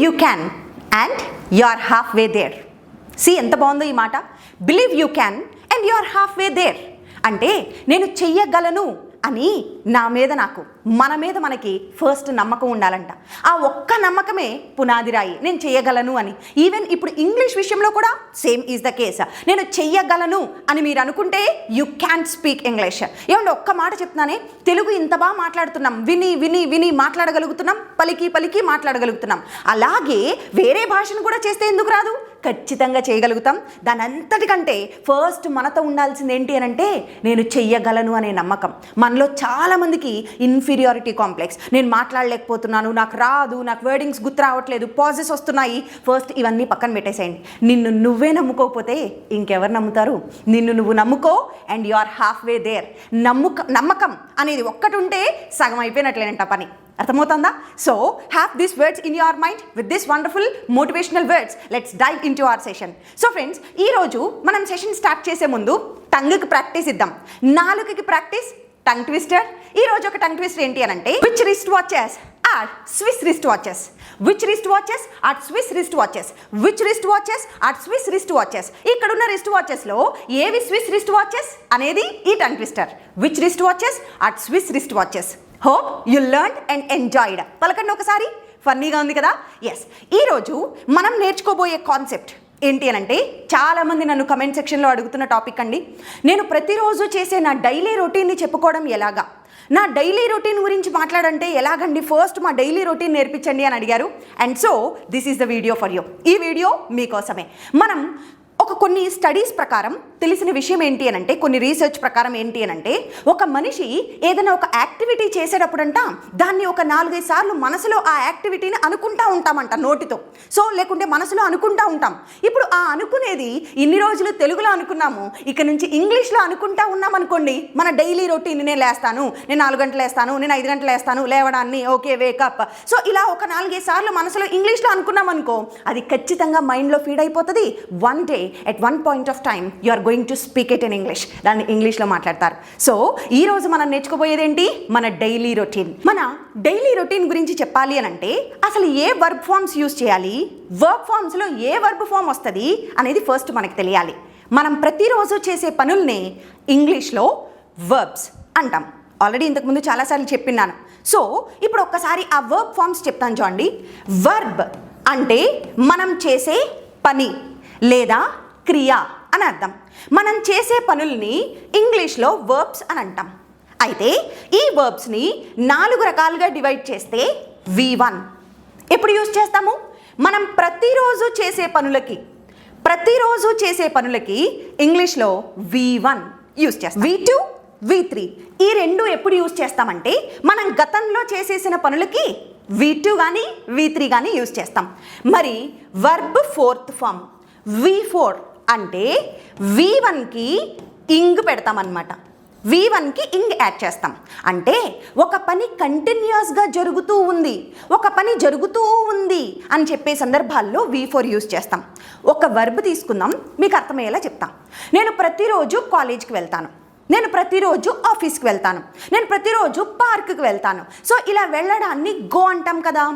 You can and you are half way there. See ఎంత బాగుందో ఈ మాట. Believe you can and you are half way there అంటే నేను చెయ్యగలను అని నా మీద నాకు, మన మీద మనకి ఫస్ట్ నమ్మకం ఉండాలంట. ఆ ఒక్క నమ్మకమే పునాది రాయి, నేను చెయ్యగలను అని. ఈవెన్ ఇప్పుడు ఇంగ్లీష్ విషయంలో కూడా సేమ్ ఈజ్ ద కేస్. నేను చెయ్యగలను అని మీరు అనుకుంటే యూ క్యాన్ స్పీక్ ఇంగ్లీష్. ఏమంటే ఒక్క మాట చెప్తున్నానే, తెలుగు ఇంత బాగా మాట్లాడుతున్నాం, విని విని విని మాట్లాడగలుగుతున్నాం, పలికి పలికి మాట్లాడగలుగుతున్నాం. అలాగే వేరే భాషను కూడా చేస్తే ఎందుకు రాదు? ఖచ్చితంగా చేయగలుగుతాం. దాని అంతటికంటే ఫస్ట్ మనతో ఉండాల్సింది ఏంటి అని అంటే నేను చెయ్యగలను అనే నమ్మకం. మనలో చాలామందికి ఇన్ఫీరియారిటీ కాంప్లెక్స్. నేను మాట్లాడలేకపోతున్నాను, నాకు రాదు, నాకు వర్డింగ్స్ గుర్తు రావట్లేదు, పాజెస్ వస్తున్నాయి. ఫస్ట్ ఇవన్నీ పక్కన పెట్టేసేయండి. నిన్ను నువ్వే నమ్ముకోకపోతే ఇంకెవరు నమ్ముతారు? నిన్ను నువ్వు నమ్ముకో and you are half way there. నమ్మకం అనేది ఒక్కటి ఉంటే సగం అయిపోయినట్లేనంట పని. అర్థమవుతుందా? So have this words in your mind with this wonderful motivational words. Let's dive into our session. So friends, ఈరోజు మనం సెషన్ స్టార్ట్ చేసే ముందు టంగ్కి ప్రాక్టీస్ ఇద్దాం. నాలుకకి ప్రాక్టీస్ టంగ్ ట్విస్టర్. ఈరోజు ఒక టంగ్ ట్విస్టర్ ఏంటి అని అంటే which wrist watches are Swiss wrist watches. Which wrist watches are Swiss wrist watches. Which wrist watches are Swiss wrist watches. ఇక్కడున్న రిస్ట్ వాచెస్లో ఏవి స్విస్ రిస్ట్ వాచెస్ అనేది ఈ tongue twister. Which wrist watches are Swiss wrist watches. Hope you learned and enjoyed. పలకండి ఒకసారి. ఫన్నీగా ఉంది కదా? ఎస్. ఈరోజు మనం నేర్చుకోబోయే కాన్సెప్ట్ ఏంటి అని అంటే చాలామంది నన్ను కమెంట్ సెక్షన్లో అడుగుతున్న టాపిక్ అండి. నేను ప్రతిరోజు చేసే నా డైలీ రొటీన్ని చెప్పుకోవడం ఎలాగా, నా డైలీ రొటీన్ గురించి మాట్లాడంటే ఎలాగండి, ఫస్ట్ మా డైలీ రొటీన్ నేర్పించండి అని అడిగారు. And so this is the video for you. ఈ వీడియో మీకోసమే. మనం కొన్ని స్టడీస్ ప్రకారం తెలిసిన విషయం ఏంటి అని అంటే, కొన్ని రీసెర్చ్ ప్రకారం ఏంటి అని అంటే, ఒక మనిషి ఏదైనా ఒక యాక్టివిటీ చేసేటప్పుడంట దాన్ని ఒక 4-5 సార్లు మనసులో ఆ యాక్టివిటీని అనుకుంటా ఉంటామంట నోటితో. సో లేకుంటే మనసులో అనుకుంటా ఉంటాం. ఇప్పుడు ఆ అనుకునేది ఇన్ని రోజులు తెలుగులో అనుకున్నాము, ఇక నుంచి ఇంగ్లీష్లో అనుకుంటా ఉన్నాం అనుకోండి. మన డైలీ రొటీన్, నేను లేస్తాను, నేను 4 గంటలు లేస్తాను, నేను 5 గంటలు లేస్తాను, లేవడాన్ని ఓకే వేకప్. సో ఇలా ఒక 4-5 సార్లు మనసులో ఇంగ్లీష్లో అనుకున్నాం అనుకో, అది ఖచ్చితంగా మైండ్లో ఫీడ్ అయిపోతుంది. One day at one point of time you are going to speak it in English. దాన్ని ఇంగ్లీష్లో మాట్లాడతారు. సో ఈరోజు మనం నేర్చుకోబోయేది ఏంటి? మన డైలీ రొటీన్. మన డైలీ రొటీన్ గురించి చెప్పాలి అని అంటే అసలు ఏ వర్బ్ ఫామ్స్ యూజ్ చేయాలి, వర్బ్ ఫామ్స్లో ఏ వర్బ్ ఫామ్ వస్తుంది అనేది ఫస్ట్ మనకు తెలియాలి. మనం ప్రతిరోజు చేసే పనుల్ని ఇంగ్లీష్లో వర్బ్స్ అంటాం. ఆల్రెడీ ఇంతకుముందు చాలాసార్లు చెప్పినాను. సో ఇప్పుడు ఒక్కసారి ఆ వర్బ్ ఫామ్స్ చెప్తాను చూడండి. వర్బ్ అంటే మనం చేసే పని లేదా క్రియ అని అర్థం. మనం చేసే పనుల్ని ఇంగ్లీష్లో వర్బ్స్ అని అంటాం. అయితే ఈ వర్బ్స్ని 4 రకాలుగా డివైడ్ చేస్తే V1 ఎప్పుడు యూజ్ చేస్తాము? మనం ప్రతిరోజు చేసే పనులకి ఇంగ్లీష్లో V1 యూజ్ చేస్తాం. V2, V3 ఈ రెండు ఎప్పుడు యూజ్ చేస్తామంటే మనం గతంలో చేసేసిన పనులకి V2 కానీ V3 కానీ యూజ్ చేస్తాం. మరి వర్బ్ ఫోర్త్ ఫామ్ V4 అంటే V1కి ఇంగ్ పెడతామన్నమాట. V1కి ఇంగ్ యాడ్ చేస్తాం. అంటే ఒక పని కంటిన్యూస్గా జరుగుతూ ఉంది అని చెప్పే సందర్భాల్లో V4 యూజ్ చేస్తాం. ఒక వర్బ్ తీసుకుందాం, మీకు అర్థమయ్యేలా చెప్తాం. నేను ప్రతిరోజు కాలేజ్కి వెళ్తాను, నేను ప్రతిరోజు ఆఫీస్కి వెళ్తాను, నేను ప్రతిరోజు పార్క్కి వెళ్తాను. సో ఇలా వెళ్ళడాన్ని గో అంటాం కదా.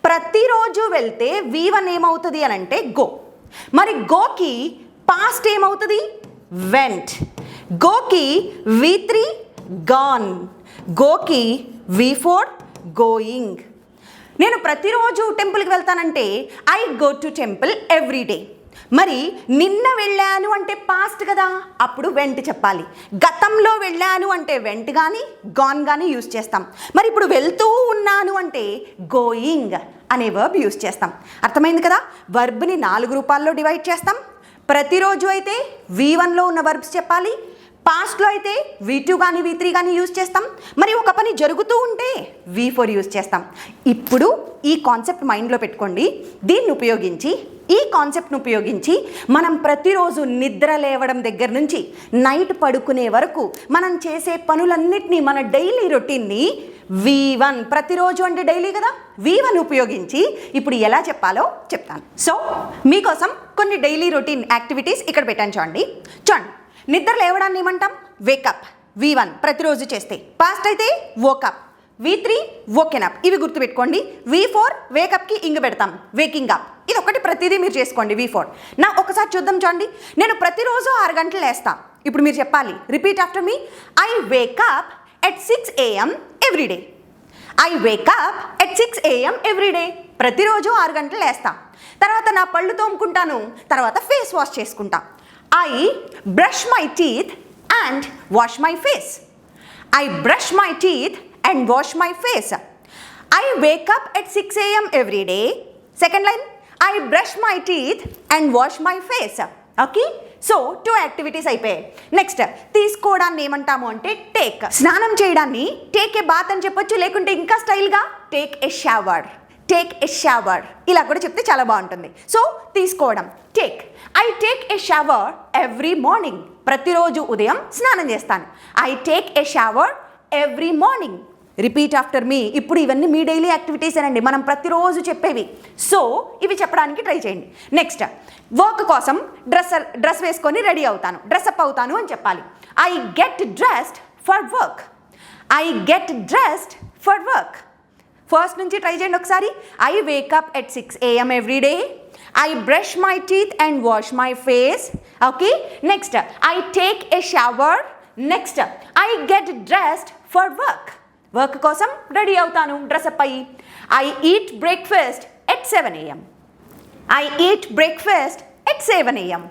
ప్రతిరోజు వెళ్తే V1 ఏమవుతుంది అని అంటే గో. మరి గోకి పాస్ట్ ఏమవుతుంది? వెంట్. గోకి V3 గాన్. గోకి V4 గోయింగ్. నేను ప్రతిరోజు టెంపుల్కి వెళ్తానంటే I go to temple every day. మరి నిన్న వెళ్ళాను అంటే పాస్ట్ కదా, అప్పుడు వెంట్ చెప్పాలి. గతంలో వెళ్ళాను అంటే వెంట్ కానీ గాన్ కానీ యూజ్ చేస్తాం. మరి ఇప్పుడు వెళ్తూ ఉన్నాను అంటే గోయింగ్ అనే వర్బ్ యూజ్ చేస్తాం. అర్థమైంది కదా? వర్బ్ని 4 రూపాల్లో డివైడ్ చేస్తాం. ప్రతిరోజు అయితే V1లో ఉన్న వర్బ్స్ చెప్పాలి, పాస్ట్లో అయితే V2 కానీ V3 కానీ యూజ్ చేస్తాం. మరి ఒక పని జరుగుతూ ఉంటే V4 యూజ్ చేస్తాం. ఇప్పుడు ఈ కాన్సెప్ట్ మైండ్లో పెట్టుకోండి. ఈ కాన్సెప్ట్ను ఉపయోగించి మనం ప్రతిరోజు నిద్ర లేవడం దగ్గర నుంచి నైట్ పడుకునే వరకు మనం చేసే పనులన్నిటినీ, మన డైలీ రొటీన్ని V1, ప్రతిరోజు అంటే డైలీ కదా, V1 ఉపయోగించి ఇప్పుడు ఎలా చెప్పాలో చెప్తాను. సో మీకోసం కొన్ని డైలీ రొటీన్ యాక్టివిటీస్ ఇక్కడ పెట్టాను చూడండి. నిద్ర లేవడాన్ని ఏమంటాం? వేకప్. V1 ప్రతిరోజు చేస్తే. పాస్ట్ అయితే వోకప్. V3 woken up. ఇవి గుర్తుపెట్టుకోండి. V4 వేకప్కి ఇంక పెడతాం, వేకింగ్ అప్. ఇది ఒకటి ప్రతిదీ మీరు చేసుకోండి. V4 నా ఒకసారి చూద్దాం చూడండి. నేను ప్రతిరోజు 6 గంటలు లేస్తా. ఇప్పుడు మీరు చెప్పాలి, repeat after me. I wake up at 6 AM every day. I wake up at 6 AM every day. ప్రతిరోజు 6 గంటలు లేస్తా. తర్వాత నా పళ్ళు తోముకుంటాను, తర్వాత ఫేస్ వాష్ చేసుకుంటా. I brush my teeth and wash my face. I brush my teeth and wash my face. I wake up at 6 AM every day. Second line, I brush my teeth and wash my face. Okay? So 2 activities అయిపోయాయి. Next తీసుకోవడాన్ని ఏమంటాము అంటే take. స్నానం చేయడాన్ని take a bath అని చెప్పొచ్చు, లేకుంటే ఇంకా స్టైల్గా take a shower. Take a shower ఇలా కూడా చెప్తే చాలా బాగుంటుంది. సో తీసుకోవడం take. I take a shower every morning. ప్రతిరోజు ఉదయం స్నానం చేస్తాను. I take a shower every morning. Repeat after me. ఇప్పుడు ఇవన్నీ మీ డైలీ యాక్టివిటీస్ అనండి, మనం ప్రతిరోజు చెప్పేవి. సో ఇవి చెప్పడానికి ట్రై చేయండి. నెక్స్ట్ వర్క్ కోసం డ్రెస్ వేసుకొని రెడీ అవుతాను, డ్రెస్అప్ అవుతాను అని చెప్పాలి. I get dressed for work. I get dressed for work. First నుంచి ట్రై చేయండి ఒకసారి. I wake up at 6 AM every day. I brush my teeth and wash my face. Okay. Next, I take a shower. Next, I get dressed for work. Work కోసం ready అవుతాను, dress up అయ్యి. I eat breakfast at 7 AM. I eat breakfast at 7 AM.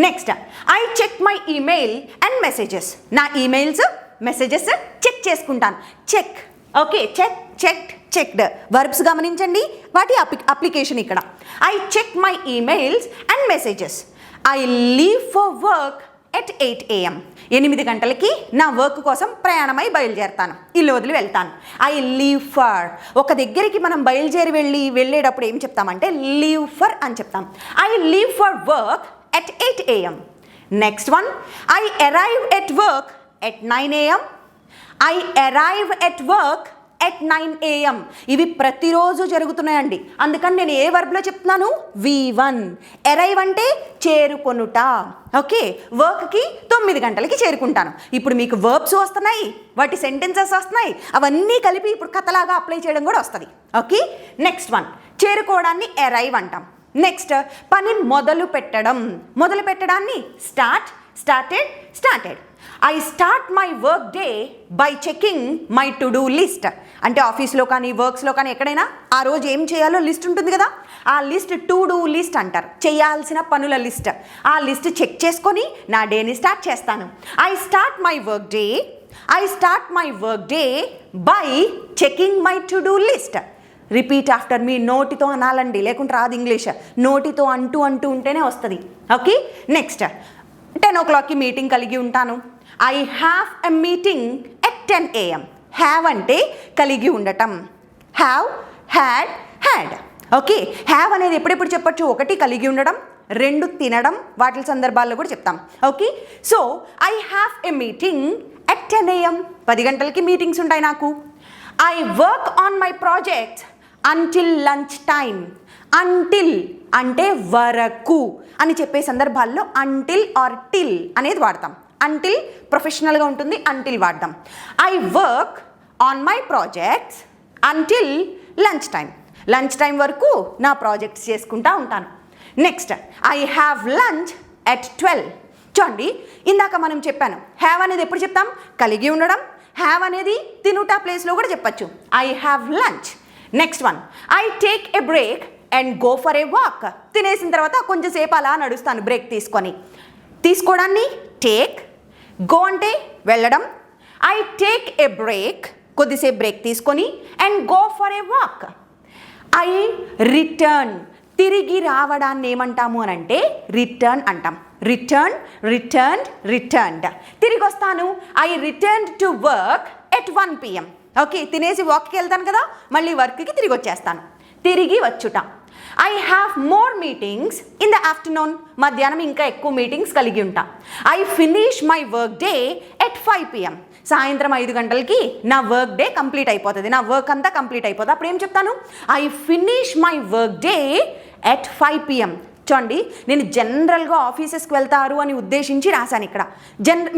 Next, I check my email and messages. నా emails messages check చేసుకుంటాను. Check. Okay, check, checked, checked verbs గమనించండి, వాటి application ఇక్కడ. I check my emails and messages. I leave for work at 8 AM. 8 గంటలకి నా work కోసం ప్రయాణమై బయలుదేరుతాను, ఇల్లు వదిలి వెళ్తాను. I leave for. ఒక దగ్గరికి మనం బయలుదేరి వెళ్ళేటప్పుడు ఏం చెప్తామంటే లీవ్ ఫర్ అని చెప్తాం. I leave for work at 8 AM. Next one, I arrive at work at 9 AM. I arrive at work at 9 AM. ఇవి ప్రతిరోజు జరుగుతున్నాయండి, అందుకని నేను ఏ వర్బ్లో చెప్తున్నాను? V1. అరైవ్ అంటే చేరుకొనుట. ఓకే, వర్క్కి 9 గంటలకి చేరుకుంటాను. ఇప్పుడు మీకు వర్బ్స్ వస్తున్నాయి, వాటి సెంటెన్సెస్ వస్తున్నాయి, అవన్నీ కలిపి ఇప్పుడు కథలాగా అప్లై చేయడం కూడా వస్తుంది. ఓకే, నెక్స్ట్ వన్, చేరుకోవడాన్ని అరైవ్ అంటాం. నెక్స్ట్ పని మొదలు పెట్టడాన్ని start, started, started. I start my work day by checking my to do list. అంటే ఆఫీస్లో కానీ వర్క్స్లో కానీ ఎక్కడైనా ఆ రోజు ఏం చేయాలో లిస్ట్ ఉంటుంది కదా, ఆ లిస్ట్ టు డూ లిస్ట్ అంటారు, చేయాల్సిన పనుల లిస్ట్. ఆ లిస్ట్ చెక్ చేసుకొని నా డేని స్టార్ట్ చేస్తాను. I start my work day by checking my to do list. Repeat after me. నోటితో అనాలండి, లేకుంటే రాదు ఇంగ్లీష్. నోటితో అంటూ ఉంటేనే వస్తుంది. ఓకే, నెక్స్ట్ 10 o'clockకి మీటింగ్ కలిగి ఉంటాను. I have a meeting at 10 AM. Have అంటే కలిగి ఉండటం. Have, had, had. Okay, have అనేది ఎప్పుడెప్పుడు చెప్పచ్చు? 1 కలిగి ఉండడం, 2 తినడం, వాటి సందర్భాల్లో కూడా చెప్తాం. Okay, so I have a meeting at 10 AM. 10 గంటలకి మీటింగ్స్ ఉంటాయి నాకు. I work on my projects until lunch time. Until అంటే వరకు అని చెప్పే సందర్భాల్లో అంటిల్ ఆర్ టిల్ అనేది వాడతాం. అంటిల్ ప్రొఫెషనల్గా ఉంటుంది, అంటిల్ వాడదాం. I work on my projects until lunch time. Lunch time వరకు నా ప్రాజెక్ట్స్ చేసుకుంటా ఉంటాను. Next, I have lunch at 12. చూడండి, ఇందాక మనం చెప్పాను హ్యావ్ అనేది ఎప్పుడు చెప్తాం? కలిగి ఉండడం. హ్యావ్ అనేది తినుట ప్లేస్లో కూడా చెప్పచ్చు. I have lunch. Next one, I take a break and go for a walk. తినేసిన తర్వాత కొంచెం సేపు అలా నడుస్తాను బ్రేక్ తీసుకొని. తీసుకోవడాన్ని టేక్, గో అంటే వెళ్ళడం. ఐ టేక్ ఏ బ్రేక్, కొద్దిసేపు బ్రేక్ తీసుకొని, and go for a walk. I return, తిరిగి రావడాన్ని ఏమంటాము అని అంటే రిటర్న్ అంటాం. Return, returned, returned. తిరిగి వస్తాను. I returned to work at 1 PM. Okay, తినేసి వాక్కి వెళ్తాను కదా, మళ్ళీ వర్క్కి తిరిగి వచ్చేస్తాను. తిరిగి వచ్చుట. I have more meetings in the afternoon. మధ్యాహ్నం ఇంకా ఎక్కువ మీటింగ్స్ కలిగి ఉంటా. I finish my work day at 5 PM. సాయంత్రం 5 గంటలకి నా వర్క్ డే కంప్లీట్ అయిపోతుంది, నా వర్క్ అంతా కంప్లీట్ అయిపోతుంది. అప్పుడు ఏం చెప్తాను? I finish my work day at 5 PM. చూడండి, నేను జనరల్గా ఆఫీసెస్కి వెళ్తారు అని ఉద్దేశించి రాశాను ఇక్కడ.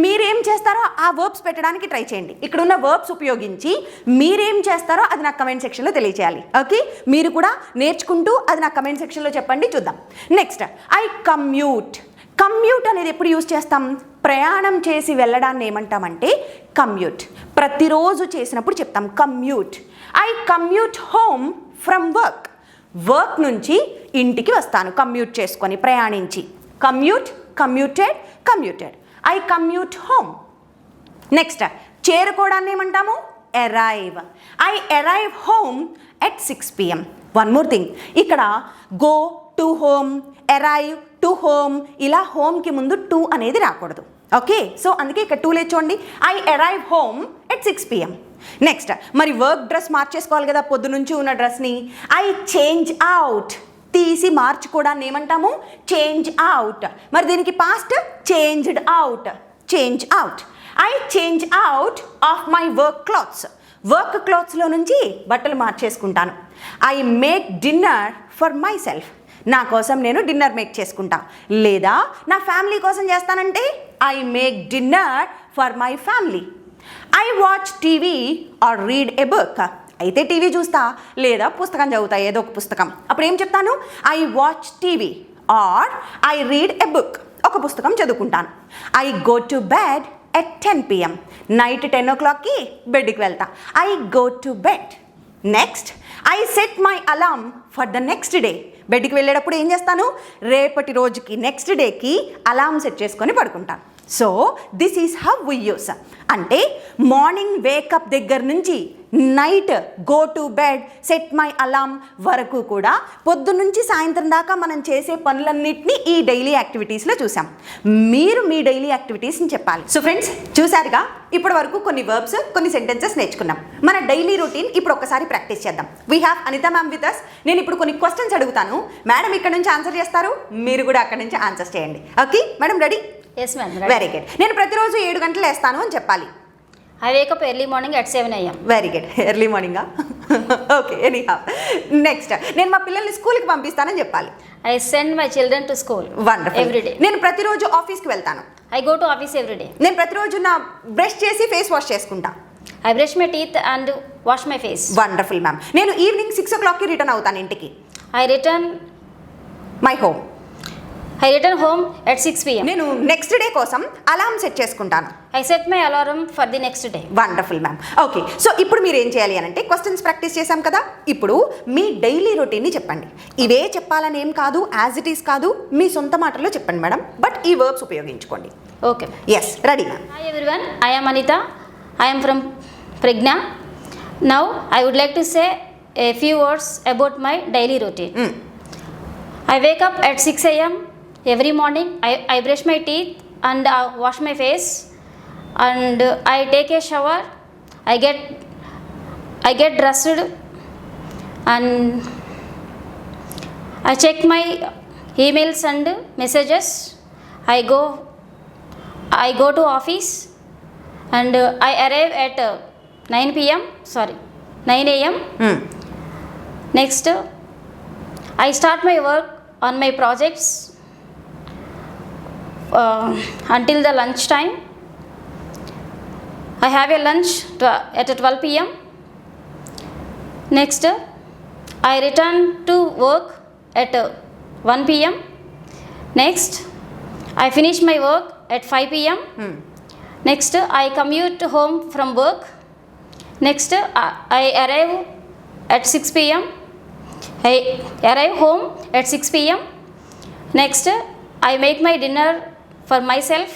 మీరేం చేస్తారో ఆ వర్బ్స్ పెట్టడానికి ట్రై చేయండి. ఇక్కడ ఉన్న వర్బ్స్ ఉపయోగించి మీరేం చేస్తారో అది నాకు కమెంట్ సెక్షన్లో తెలియజేయాలి. ఓకే, మీరు కూడా నేర్చుకుంటూ అది నాకు కమెంట్ సెక్షన్లో చెప్పండి, చూద్దాం. Next, I commute. కమ్యూట్ అనేది ఎప్పుడు యూజ్ చేస్తాం? ప్రయాణం చేసి వెళ్ళడాన్ని ఏమంటామంటే కమ్యూట్. ప్రతిరోజు చేసినప్పుడు చెప్తాం commute. I commute home from work. Work నుంచి ఇంటికి వస్తాను కమ్యూట్ చేసుకొని, ప్రయాణించి. Commute, commuted, commuted. I commute home. Next, చేరుకోవడాన్ని ఏమంటాము? Arrive. I arrive home at 6 PM. One more thing, ఇక్కడ go to home, arrive to home, ఇలా హోమ్కి ముందు టు అనేది రాకూడదు. ఓకే, సో అందుకే ఇక్కడ 2 లేదు చూడండి. I arrive home at 6 PM. Next, మరి వర్క్ డ్రెస్ మార్చేసుకోవాలి కదా, పొద్దు నుంచి ఉన్న డ్రెస్ని. I change out. తీసి మార్చుకోవడాన్ని ఏమంటాము? Change out. మరి దీనికి past changed out. Change out. I change out of my work clothes. Work క్లాత్స్లో నుంచి బట్టలు మార్చేసుకుంటాను. I make dinner for myself. నా కోసం నేను డిన్నర్ మేక్ చేసుకుంటా. లేదా నా ఫ్యామిలీ కోసం చేస్తానంటే I make dinner for my family. I watch TV or read a book. అయితే టీవీ చూస్తా లేదా పుస్తకం చదువుతా, ఏదో ఒక పుస్తకం. అప్పుడు ఏం చెప్తాను? I watch TV or I read a book. ఒక పుస్తకం చదువుకుంటాను. I go to bed at 10 PM. Night 10 o'clockకి బెడ్కి వెళ్తా. I go to bed. Next, I set my alarm for the next day. బెడ్కి వెళ్ళేటప్పుడు ఏం చేస్తాను? రేపటి రోజుకి, నెక్స్ట్ డేకి అలామ్ సెట్ చేసుకొని పడుకుంటాను. So this is how we use. అంటే మార్నింగ్ వేకప్ దగ్గర నుంచి night go to bed, set my alarm వరకు కూడా పొద్దు నుంచి సాయంత్రం దాకా మనం చేసే పనులన్నింటినీ ఈ డైలీ యాక్టివిటీస్లో చూసాం. మీరు మీ డైలీ యాక్టివిటీస్ని చెప్పాలి. సో ఫ్రెండ్స్, చూసారుగా ఇప్పటి వరకు కొన్ని వర్బ్స్, కొన్ని సెంటెన్సెస్ నేర్చుకున్నాం. మన డైలీ రొటీన్ ఇప్పుడు ఒకసారి ప్రాక్టీస్ చేద్దాం. We have Anitha ma'am with us. నేను ఇప్పుడు కొన్ని క్వశ్చన్స్ అడుగుతాను, మేడం ఇక్కడ నుంచి ఆన్సర్ చేస్తారు, మీరు కూడా అక్కడ నుంచి ఆన్సర్ చేయండి. Okay madam, ready? Yes ma'am. Very good. నేను ప్రతిరోజు 7 గంటలు వేస్తాను అని చెప్పాలి. I wake up early morning at 7 AM. Very good. Early మార్నింగా? Okay, anyhow. నెక్స్ట్, నేను మా పిల్లల్ని స్కూల్కి పంపిస్తానని చెప్పాలి. I send my children to school. Wonderful. Every day. నేను ప్రతిరోజు ఆఫీస్కి వెళ్తాను. I go to office every day. నేను ప్రతిరోజు నా బ్రష్ చేసి ఫేస్ వాష్ చేసుకుంటా. I brush my teeth and wash my face. Wonderful ma'am. నేను ఈవినింగ్ 6 o'clockకి రిటర్న్ అవుతాను ఇంటికి. I return my home. I return home at 6 PM. నేను నెక్స్ట్ డే కోసం అలారం సెట్ చేసుకుంటాను. I set my alarm for the next day. Wonderful ma'am. Okay, so ఇప్పుడు మీరు ఏం చేయాలి అని అంటే క్వశ్చన్స్ ప్రాక్టీస్ చేశాం కదా, ఇప్పుడు మీ డైలీ రొటీన్ని చెప్పండి. ఇవే చెప్పాలని ఏం కాదు, యాజ్ ఇట్ ఈస్ కాదు, మీ సొంత మాటల్లో చెప్పండి మేడం, బట్ ఈ వర్బ్స్ ఉపయోగించుకోండి. Okay. Yes, ready ma'am. Hi everyone, I am Anitha. I am from Pragna. Now I would like to say a few words about my daily routine. I wake up at 6 AM every morning. I brush my teeth and wash my face, and I take a shower. I get dressed and I check my emails and messages. I go to office and I arrive at 9 AM. Next, I start my work on my projects until the lunch time. I have a lunch at 12 PM. Next, I return to work at 1 PM. Next, I finish my work at 5 PM. Next, I commute home from work. Next, I arrive at 6 PM. I arrive home at 6 PM. Next, I make my dinner for myself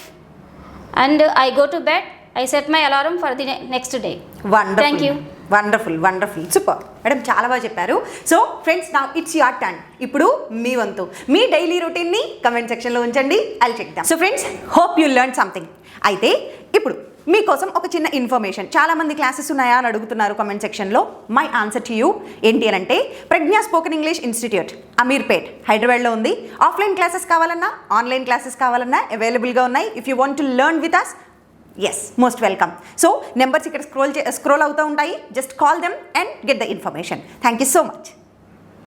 and I go to bed. I set my alarm for the next day. Wonderful. Thank you. Wonderful super madam, చాలా బాగా చెప్పారు. So friends, now it's your turn. ఇప్పుడు మీ వంతు మీ daily రొటీన్ని comment సెక్షన్లో ఉంచండి. I'll check them. So friends, hope you learn something. అయితే ఇప్పుడు మీకోసం ఒక చిన్న ఇన్ఫర్మేషన్. చాలామంది క్లాసెస్ ఉన్నాయా అని అడుగుతున్నారు కమెంట్ సెక్షన్లో. మై ఆన్సర్ టు యూ ఏంటి అని అంటే, Pragna spoken English institute Ameerpet హైదరాబాద్లో ఉంది. ఆఫ్లైన్ క్లాసెస్ కావాలన్నా, ఆన్లైన్ క్లాసెస్ కావాలన్నా అవైలబుల్గా ఉన్నాయి. If you want to learn with us, yes, most welcome. So numbers ఇక్కడ scroll అవుతూ ఉంటాయి. Just call them and get the information. Thank you so much.